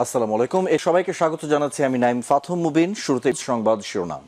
আসসালামু আলাইকুম। সবাইকে স্বাগত জানাচ্ছি আমি নাইম ফাথম মুবিন। শুরুতে সংবাদ শিরোনাম।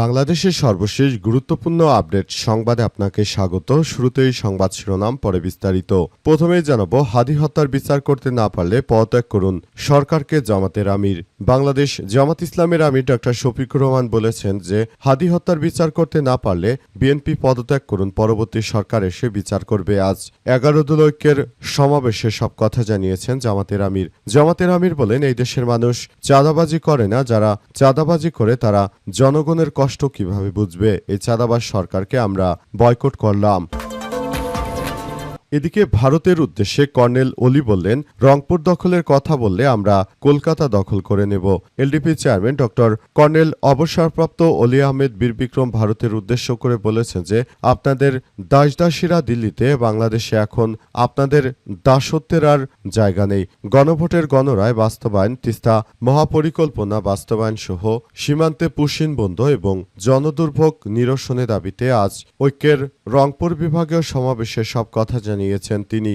বাংলাদেশের সর্বশেষ গুরুত্বপূর্ণ আপডেট সংবাদে আপনাকে স্বাগত। শুরুতেই সংবাদ শিরোনাম, পরে বিস্তারিত। প্রথমেই জানাবো, হাদি হত্যার বিচার করতে না পারলে পদত্যাগ করুন সরকারকে জামাতের আমির। বাংলাদেশ জামাত ইসলামের আমির ডক্টর শফিকুর রহমান বলেছেন যে হাদি হত্যার বিচার করতে না পারলে বিএনপি পদত্যাগ করুন, পরবর্তী সরকার এসে বিচার করবে। আজ 11 দল ঐক্যের সমাবেশে সব কথা জানিয়েছেন জামাতের আমির। জামাতের আমির বলেন, এই দেশের মানুষ চাঁদাবাজি করে না, যারা চাঁদাবাজি করে তারা জনগণের কষ্ট কিভাবে বুঝবে? এই চাঁদাবাজ সরকারকে আমরা বয়কট করলাম। এদিকে ভারতের উদ্দেশ্যে কর্নেল ওলি বললেন, রংপুর দখলের কথা বললে আমরা কলকাতা দখল করে নেব। এলডিপি চেয়ারম্যান ডক্টর কর্নেল অবসরপ্রাপ্ত ওলি আহমেদ বীরবিক্রম ভারতের উদ্দেশ্য করে বলেছেন যে আপনাদের দাসদাসীরা দিল্লিতে, বাংলাদেশে এখন আপনাদের দাসত্বের আর জায়গা নেই। গণভোটের গণরায় বাস্তবায়ন, তিস্তা মহাপরিকল্পনা বাস্তবায়ন সহ সীমান্তে পুশিন বন্ধ এবং জনদুর্ভোগ নিরসনের দাবিতে আজ ঐক্যের রংপুর বিভাগীয় সমাবেশে সব কথা জানিয়েছেন তিনি।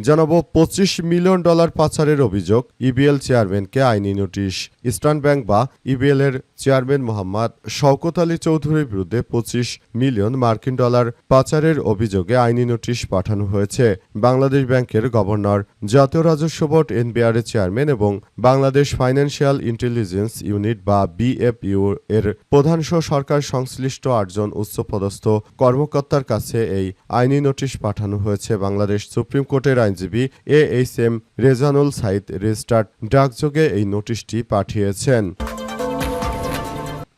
জানাবো, $25 মিলিয়ন পাচারের অভিযোগ, ইবিএল চেয়ারম্যানকে আইনি নোটিশ। ইস্টার্ন ব্যাংক বা ইবিএল এর চেয়ারম্যান মোহাম্মদ শওকত আলী চৌধুরীর বিরুদ্ধে $25 মিলিয়ন পাচারের অভিযোগে আইনি নোটিশ পাঠানো হয়েছে। বাংলাদেশ ব্যাংকের গভর্নর, জাতীয় রাজস্ব বোর্ড এনবিআর এর চেয়ারম্যান এবং বাংলাদেশ ফাইন্যান্সিয়াল ইন্টেলিজেন্স ইউনিট বা বিএফইউ এর প্রধানসহ সরকার সংশ্লিষ্ট 8 জন উচ্চপদস্থ কর্মকর্তার কাছে এই আইনি নোটিশ পাঠানো হয়েছে। বাংলাদেশ সুপ্রিম কোর্টের আইনজীবী AHM রেজানুল সাইদ রেজিস্টার্ড ডাকযোগে এই নোটিশটি পাঠিয়েছেন।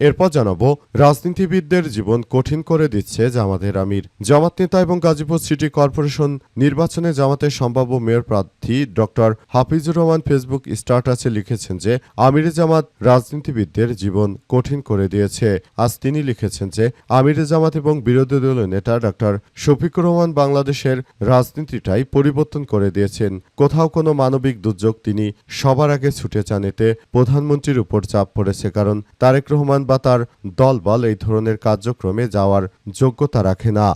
এরপর জানাবো, রাজনীতিবিদদের জীবন কঠিন করে দিচ্ছে জামাতের আমির। জামাত নেতা এবং গাজীপুর সিটি কর্পোরেশন নির্বাচনে জামাতের সম্ভাব্য মেয়র প্রার্থী ডক্টর হাফিজুর রহমান ফেসবুক স্ট্যাটাসে লিখেছেন যে আমিরে জামাত রাজনীতিবিদদের জীবন কঠিন করে দিয়েছে। আজ তিনি লিখেছেন যে আমিরে জামাত এবং বিরোধী দলীয় নেতা ডক্টর শফিকুর রহমান বাংলাদেশের রাজনীতিটাই পরিবর্তন করে দিয়েছেন। কোথাও কোনো মানবিক দুর্যোগ তিনি সবার আগে ছুটে যান। এতে প্রধানমন্ত্রীর উপর চাপ পড়েছে, কারণ তারেক রহমান বা তার দলবল এই ধরনের কার্যক্রমে যাওয়ার যোগ্যতা রাখে না।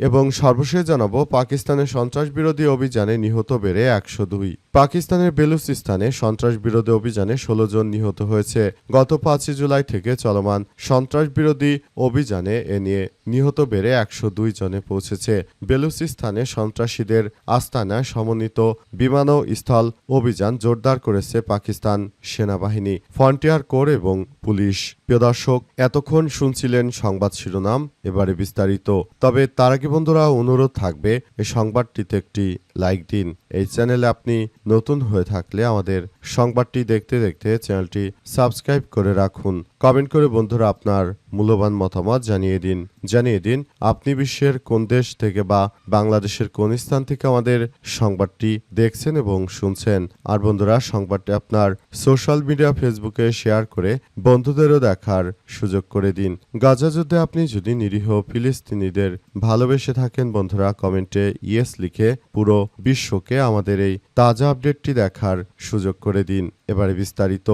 এবং সর্বশেষ জানাবো, পাকিস্তানের সন্ত্রাস বিরোধী অভিযানে নিহত বেড়ে 102। পাকিস্তানের বেলুচিস্তানে সন্ত্রাস বিরোধী অভিযানে 16 জন নিহত হয়েছে। গত 5 জুলাই থেকে চলমান সন্ত্রাস বিরোধী অভিযানে এ নিয়ে নিহত বেড়ে 102 জনে পৌঁছেছে। বেলুচিস্তানে সন্ত্রাসীদের আস্তানায় সমন্বিত বিমান ও স্থল অভিযান জোরদার করেছে পাকিস্তান সেনাবাহিনী, ফ্রন্টিয়ার কোর এবং পুলিশ। প্রিয় দর্শক, এতক্ষণ শুনছিলেন সংবাদ শিরোনাম, এবারে বিস্তারিত। তবে তার আগে বন্ধুরা, অনুরোধ থাকবে এই সংবাদটিতে একটি লাইক দিন। এই চ্যানেলে আপনি নতুন হয়ে থাকলে আমাদের সংবাদটি দেখতে দেখতে চ্যানেলটি সাবস্ক্রাইব করে রাখুন। কমেন্ট করে বন্ধুরা আপনার মূল্যবান মতামত জানিয়ে দিন আপনি বিশ্বের কোন দেশ থেকে বা বাংলাদেশের কোন স্থান থেকে আমাদের সংবাদটি দেখছেন এবং শুনছেন। আর বন্ধুরা, সংবাদটি আপনার সোশ্যাল মিডিয়া ফেসবুকে শেয়ার করে বন্ধুদেরও দেখার সুযোগ করে দিন। গাজা যুদ্ধে আপনি যদি নিরীহ ফিলিস্তিনিদের ভালোবেসে থাকেন বন্ধুরা, কমেন্টে ইয়েস লিখে পুরো বিশ্বকে আমাদের এই তাজা আপডেটটি দেখার সুযোগ করে দিন। এবারে বিস্তারিত।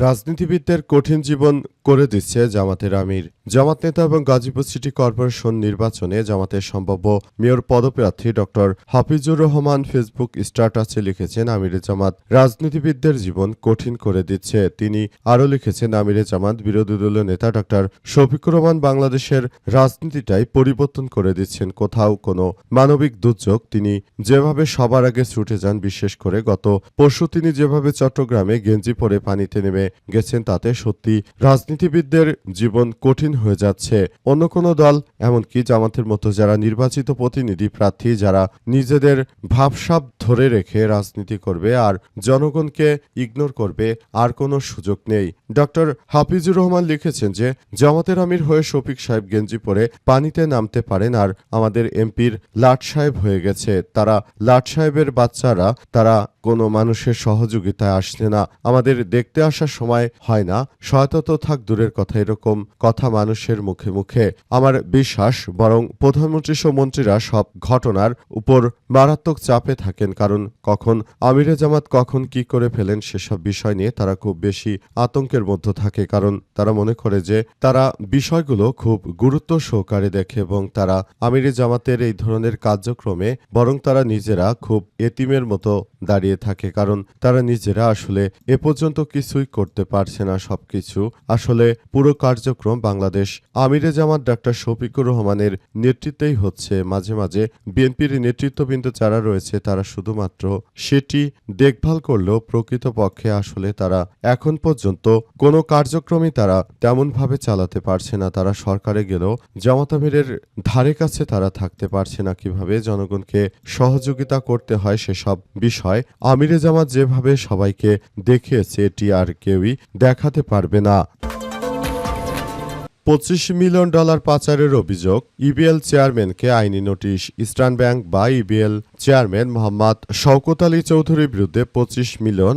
রাজনীতিবিদদের কঠিন জীবন করে দিচ্ছে জামাতের আমির। জামাত নেতা এবং গাজীপুর সিটি কর্পোরেশন নির্বাচনে জামাতের সম্ভাব্য মেয়র পদপ্রার্থী ডক্টর হাফিজুর রহমান ফেসবুক স্ট্যাটাসে লিখেছেন, আমিরে জামাত রাজনীতিবিদদের জীবন কঠিন করে দিচ্ছে। তিনি আরও লিখেছেন, আমিরে জামাত বিরোধী দলীয় নেতা ডক্টর শফিকুর রহমান বাংলাদেশের রাজনীতিটাই পরিবর্তন করে দিচ্ছেন। কোথাও কোনো মানবিক দুর্যোগ তিনি যেভাবে সবার আগে ছুটে যান, বিশেষ করে গত পরশু তিনি যেভাবে চট্টগ্রামে গেঞ্জি পরে পানিতে নেমে গেছেন, তাতে সত্যি রাজনীতিবিদদের জীবন কঠিন হয়ে যাচ্ছে। অন্য কোনো দল, এমনকি জামাতের মতো যারা নির্বাচিত প্রতিনিধি প্রার্থী, যারা নিজেদের ভাবসাব ধরে রেখে রাজনীতি করবে আর জনগণকে ইগনোর করবে, আর কোনো সুযোগ নেই। ডক্টর হাফিজুর রহমান লিখেছেন যে জামাতের আমির হয়ে শফিক সাহেব গেঞ্জি পরে পানিতে নামতে পারেন, আর আমাদের এমপির লাট সাহেব হয়ে গেছে। তারা লাট সাহেবের বাচ্চারা, তারা কোনো মানুষের সহযোগিতায় আসছে না, আমাদের দেখতে আসার সময় হয় না, সহায়তা তো থাক দূরের কথা, এরকম কথা মানুষের মুখে মুখে। আমার বিশ্বাস বরং প্রধানমন্ত্রী সহ মন্ত্রীরা সব ঘটনার উপর মারাত্মক চাপে থাকেন, কারণ কখন আমিরে জামাত কখন কি করে ফেলেন সেসব বিষয় নিয়ে তারা খুব বেশি আতঙ্কের মধ্যে থাকে, কারণ তারা মনে করে যে তারা বিষয়গুলো খুব গুরুত্ব সহকারে দেখে এবং তারা আমিরে জামাতের এই ধরনের কার্যক্রমে বরং তারা নিজেরা খুব এতিমের মতো দাঁড়িয়ে থাকে, কারণ তারা নিজেরা আসলে এ পর্যন্ত কিছুই করতে পারছে না। সবকিছু আসলে পুরো কার্যক্রম বাংলাদেশ আমিরে জামাত ডাক্তার শফিকুর রহমানের নেতৃত্বেই হচ্ছে। মাঝে মাঝে বিএনপির নেতৃত্ববৃন্দ যারা রয়েছে তারা শুধুমাত্র সেটি দেখভাল করলেও প্রকৃতপক্ষে আসলে তারা এখন পর্যন্ত কোনো কার্যক্রমই তারা তেমনভাবে চালাতে পারছে না। তারা সরকারে গেলেও জামাত আমিরের ধারে কাছে তারা থাকতে পারছে না। কিভাবে জনগণকে সহযোগিতা করতে হয় সেসব বিষয় আমিরে জামাত যেভাবে সবাইকে দেখিয়েছে এটি আর কেউই দেখাতে পারবে না। $25 মিলিয়ন পাচারের অভিযোগ, ইবিএল চেয়ারম্যানকে আইনি নোটিশ। ইস্টার্ন ব্যাংক বা ইবিএল চেয়ারম্যান মোহাম্মদ শওকত আলী চৌধুরীর বিরুদ্ধে $25 মিলিয়ন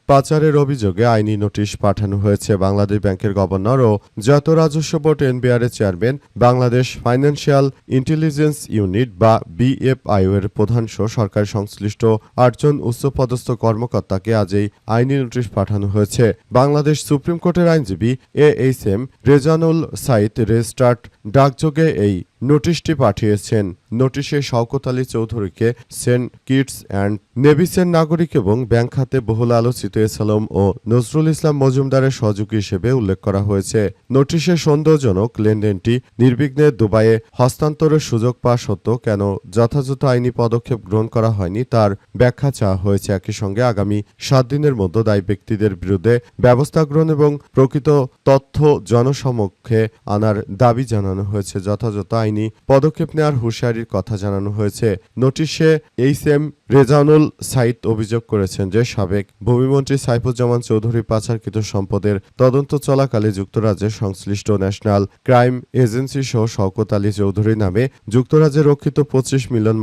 পাচারের অভিযোগে আইনি নোটিশ পাঠানো হয়েছে। বাংলাদেশ ব্যাংকের গভর্নর ও জাতীয় রাজস্ব বোর্ড এনবিআর এর chairman, Bangladesh financial intelligence unit বা বিএফআইও এর প্রধানসহ সরকারি সংশ্লিষ্ট 8 জন উচ্চপদস্থ কর্মকর্তাকে আজ এই আইনি নোটিশ পাঠানো হয়েছে। বাংলাদেশ সুপ্রিম কোর্টের আইনজীবী এএইচএম রেজানুল সাইদ রেজিস্ট্রার্ড ডাকযোগে এই নোটিশটি পাঠিয়েছেন। নোটিশে শওকত আলী চৌধুরীকে সেন্ট কিটস অ্যান্ড নেভিসের নাগরিক এবং ব্যাংক খাতে বহুল আলোচিত এসালম ও নজরুল ইসলাম মজুমদারের সহযোগী হিসেবে উল্লেখ করা হয়েছে। নোটিশে সন্দেহজনক লেনদেনটি নির্বিঘ্নে দুবাইয়ে হস্তান্তরের সুযোগ পাওয়া সত্ত্বেও কেন যথাযথ আইনি পদক্ষেপ গ্রহণ করা হয়নি তার ব্যাখ্যা চাওয়া হয়েছে। একই সঙ্গে আগামী 7 দিনের মধ্যে দায়ী ব্যক্তিদের বিরুদ্ধে ব্যবস্থা গ্রহণ এবং প্রকৃত তথ্য জনসমক্ষে আনার দাবি জানানো হয়েছে। যথাযথ আইনি পদক্ষেপ নেওয়ার হুঁশিয়ারির কথা জানানো হয়েছে। নোটিশে এইচএম রেজানুল সাইদ অভিযোগ করেছেন যে সাবেক ভূমিমন্ত্রী সাইফুজ্জামান চৌধুরী পাচারকৃত সম্পদের তদন্ত চলাকালে যুক্তরাজ্যের সংশ্লিষ্ট ন্যাশনাল ক্রাইম এজেন্সি সহ শওকত আলী চৌধুরী নামে যুক্তরাজ্যে রক্ষিত $25 মিলিয়ন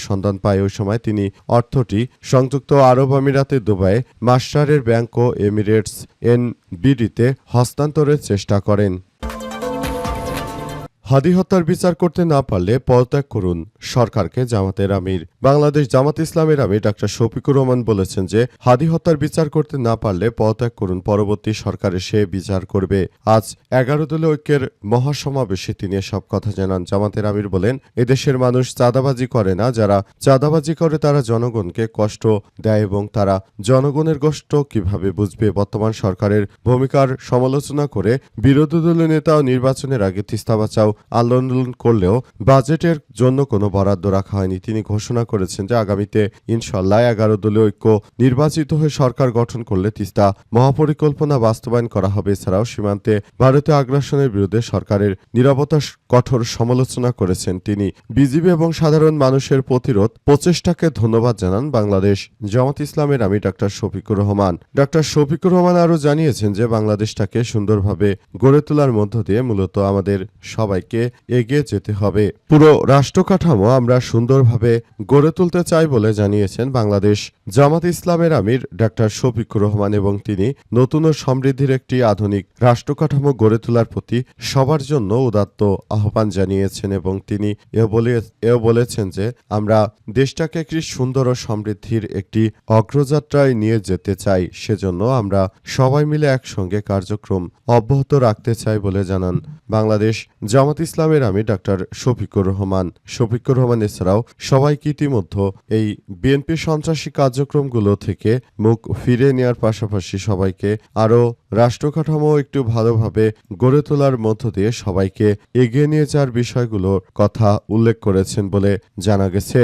সন্ধান পায়। ওই সময় তিনি অর্থটি সংযুক্ত আরব আমিরাতে দুবাইয়ে মাস্টারের ব্যাংক ও এমিরেটস এনবিডিতে হস্তান্তরের চেষ্টা করেন। হাদি হত্যার বিচার করতে না পারলে পদত্যাগ করুন, সরকারকে জামাতের আমির। বাংলাদেশ জামাত ইসলামের আমির ডাক্তার শফিকুর রহমান বলেছেন যে হাদি হত্যার বিচার করতে না পারলে পদত্যাগ করুন, পরবর্তী সরকারে সে বিচার করবে। আজ 11 দলীয় ঐক্যের মহাসমাবেশে তিনি এসব কথা জানান। জামাতের আমির বলেন, এদেশের মানুষ চাঁদাবাজি করে না, যারা চাঁদাবাজি করে তারা জনগণকে কষ্ট দেয় এবং তারা জনগণের কষ্ট কিভাবে বুঝবে। বর্তমান সরকারের ভূমিকার সমালোচনা করে বিরোধী দলীয় নেতা নির্বাচনের আগে তিস্তা বাঁচাও আন্দোলন করলেও বাজেটের জন্য কোনো বরাদ্দ রাখা হয়নি। তিনি ঘোষণা করেছেন যে আগামীতে ইনশাল্লাহ 11 দলীয় ঐক্য নির্বাচিত হয়ে সরকার গঠন করলে তিস্তা মহাপরিকল্পনা বাস্তবায়ন করা হবে। এছাড়াও সীমান্তে ভারতীয় আগ্রাসনের বিরুদ্ধে সরকারের নীরবতার কঠোর সমালোচনা করেছেন তিনি। বিজিবি এবং সাধারণ মানুষের প্রতিরোধ প্রচেষ্টাকে ধন্যবাদ জানান বাংলাদেশ জামাত ইসলামের আমির ডাক্তার শফিকুর রহমান। ডাক্তার শফিকুর রহমান আরও জানিয়েছেন যে বাংলাদেশটাকে সুন্দরভাবে গড়ে তোলার মধ্য দিয়ে মূলত আমাদের সবাইকে এগিয়ে যেতে হবে। পুরো রাষ্ট্র কাঠামো আমরা সুন্দরভাবে গড়ে তুলতে চাই বলে জানিয়েছেন বাংলাদেশ জামাত ইসলামের আমির ডাক্তার শফিকুর রহমান এবং তিনি নতুন ও সমৃদ্ধির একটি আধুনিক রাষ্ট্র কাঠামো গড়ে তোলার প্রতি সবার জন্য উদাত্ত আহ্বান জানিয়েছেন এবং তিনি এও বলেছেন যে আমরা দেশটাকে একটি সুন্দর ও সমৃদ্ধির একটি অগ্রযাত্রায় নিয়ে যেতে চাই, সেজন্য আমরা সবাই মিলে একসঙ্গে কার্যক্রম অব্যাহত রাখতে চাই বলে জানান বাংলাদেশ জামাত ইসলামের আমির ডাক্তার শফিকুর রহমান। শফিকুর রহমান এছাড়াও সবাইকে ইতিমধ্যে এই বিএনপি সন্ত্রাসী কার্যক্রমগুলো থেকে মুখ ফিরে নেওয়ার পাশাপাশি সবাইকে আরও রাষ্ট্র কাঠামো একটু ভালোভাবে গড়ে তোলার মধ্য দিয়ে সবাইকে এগিয়ে নিয়ে যাওয়ার বিষয়গুলোর কথা উল্লেখ করেছেন বলে জানা গেছে।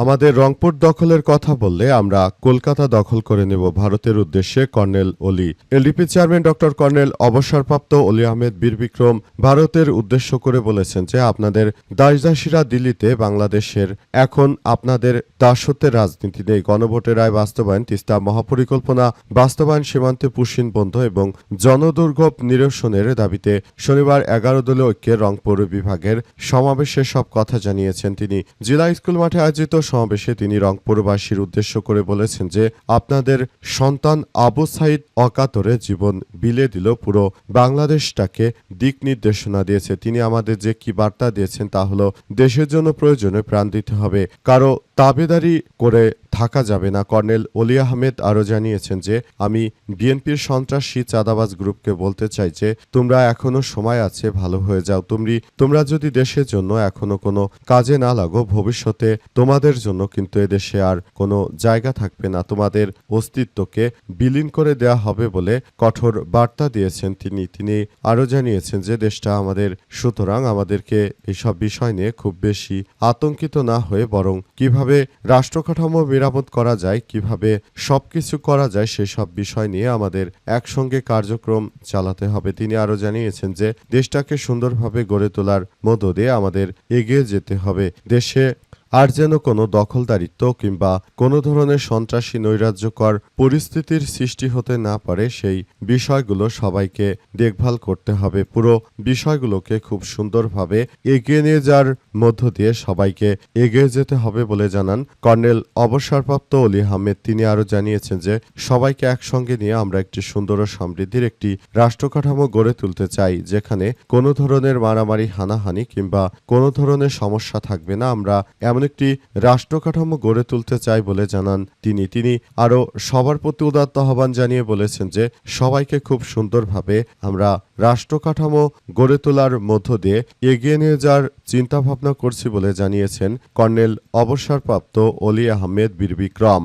আমাদের রংপুর দখলের কথা বললে আমরা কলকাতা দখল করে নেব, ভারতের উদ্দেশ্যে কর্নেল অলি। এলডিপি চেয়ারম্যান ডক্টর কর্নেল অবসরপ্রাপ্ত অলি আহমেদ বীর বিক্রম ভারতের উদ্দেশ্য করে বলেছেন যে আপনাদের দাসদাসীরা দিল্লিতে বাংলাদেশের এখন আপনাদের দাসত্বের রাজনীতি নেই। গণভোটের রায় বাস্তবায়ন, তিস্তা মহাপরিকল্পনা বাস্তবায়ন, সীমান্তে পুশিন বন্ধ এবং জনদুর্ভোগ নিরসনের দাবিতে শনিবার 11 দলীয় ঐক্যের রংপুর বিভাগের সমাবেশে সব কথা জানিয়েছেন তিনি। জেলা স্কুল মাঠে আয়োজিত সমাবেশে তিনি রংপুরবাসীর উদ্দেশ্য করে বলেছেন যে আপনাদের সন্তান আবু সাইদ অকাতরে জীবন বিলে দিল, পুরো বাংলাদেশটাকে দিক নির্দেশনা দিয়েছে। তিনি আমাদের যে কি বার্তা দিয়েছেন তা হলো দেশের জন্য প্রয়োজনে প্রাণ দিতে হবে, কারো তাবেদারি করে থাকা যাবে না। কর্নেল অলি আহমেদ আরও জানিয়েছেন যে আমি বিএনপির সন্ত্রাসী চাঁদাবাজ গ্রুপকে বলতে চাই যে তোমরা এখনো সময় আছে, ভালো হয়ে যাও। তোমরা যদি দেশের জন্য এখনো কোনো কাজে না লাগো, ভবিষ্যতে তোমাদের জন্য কিন্তু এদেশে আর কোনো জায়গা থাকবে না, তোমাদের অস্তিত্বকে বিলীন করে দেয়া হবে বলে কঠোর বার্তা দিয়েছেন তিনি আরও জানিয়েছেন যে দেশটা আমাদের, সুতরাং আমাদেরকে এইসব বিষয় নিয়ে খুব বেশি আতঙ্কিত না হয়ে বরং কিভাবে রাষ্ট্রকাঠামো মেরামত করা যায়, কিভাবে সবকিছু করা যায় সেসব বিষয় নিয়ে আমাদের একসঙ্গে কার্যক্রম চালাতে হবে। তিনি আরও জানিয়েছেন যে দেশটাকে সুন্দরভাবে গড়ে তোলার মধ্য দিয়ে আমাদের এগিয়ে যেতে হবে। দেশে আর যেন কোনো দখলদারিত্ব কিংবা কোনো ধরনের সন্ত্রাসী নৈরাজ্যকর পরিস্থিতির সৃষ্টি হতে না পারে, সেই বিষয়গুলো সবাইকে দেখভাল করতে হবে। পুরো বিষয়গুলোকে খুব সুন্দরভাবে এগিয়ে নিয়ে যাওয়ার মধ্য দিয়ে সবাইকে এগিয়ে যেতে হবে বলে জানান কর্নেল অবসরপ্রাপ্ত অলি আহমেদ। তিনি আরও জানিয়েছেন যে সবাইকে একসঙ্গে নিয়ে আমরা একটি সুন্দর ও সমৃদ্ধির একটি রাষ্ট্রকাঠামো গড়ে তুলতে চাই, যেখানে কোনো ধরনের মারামারি, হানাহানি কিংবা কোনো ধরনের সমস্যা থাকবে না। আমরা এমন একটি রাষ্ট্রকাঠামো গড়ে তুলতে চাই বলে জানান তিনি আরও সবার প্রতি উদাত্ত আহ্বান জানিয়ে বলেছেন যে সবাইকে খুব সুন্দরভাবে আমরা রাষ্ট্রকাঠামো গড়ে তোলার মধ্য দিয়ে এগিয়ে নিয়ে যাওয়ার চিন্তাভাবনা করছি বলে জানিয়েছেন কর্নেল অবসরপ্রাপ্ত অলি আহমেদ বীর বিক্রম।